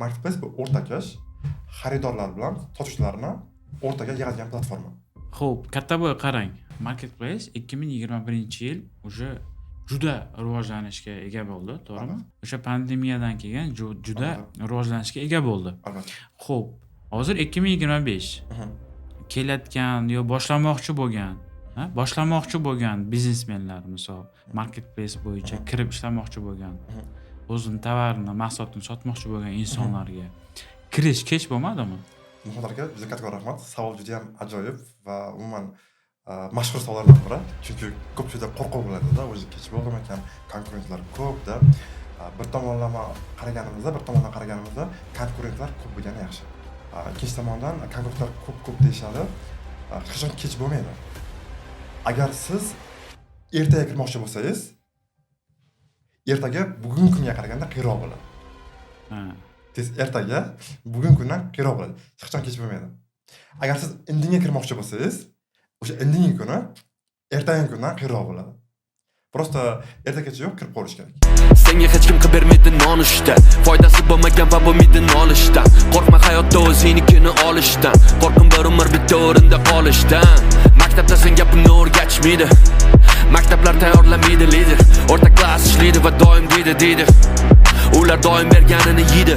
Marketplace bu o'rtakash xaridorlar bilan sotuvchilarni o'rtaga yig'adigan platforma. Xo'p, katta boy qarang. Marketplace 2021-yil уже juda rivojlanishga ega bo'ldi, to'g'rimi? O'sha pandemiyadan keyin juda rivojlanishga ega bo'ldi. Albatta. Xo'p, hozir 2025 kelayotgan yo boshlamoqchi bo'lgan biznesmenlar misol marketplace bo'yicha kirib ishlamoqchi bo'lgan, o'zini tovarini, mahsulotini sotmoqchi bo'lgan insonlarga kirish kech bo'lmadimi? Muxtar aka, juda katta rahmat. Savol juda ham ajoyib va umuman mashhur savollardan biri. Chunki ko'pchilikda qo'rquv bo'ladi-da, o'zi kech bo'ldimikan, konkurentlar ko'p-da. Bir tomondan qaraganimizda konkurentlar ko'p bo'lgani yaxshi. Ikkinchi tomondan konkurentlar ko'p deyishadi. Hech qachon kech bo'lmaydi. Agar siz ertaga kirmoqchi bo'lsangiz, ertaga bugungi kunga qaraganda qiyroq bo'ladi. Ertaga bugungi kundan qiyroq bo'ladi. Hech qachon kech bo'lmaydi. Agar siz indinga kirmoqchi bo'lsangiz, o'sha indingi kuni ertangi kundan qiyroq bo'ladi. Prosta ertagacha yo'q, kirib qolish kerak. Senga hech kim qilib bermaydi nonushta. Foydasi bo'lmagan va bo'lmaydi nolishdan. Qo'rqma hayotda o'zingnikini olishdan. Qo'rqim bir umr bitta o'rinda qolishdan. Maktabda senga buni o'rgatishmaydi. Maktablar tayyorlamaydi lider. O'rta klass ishlaydi va doim deydi. Ular doim berganini yeydi.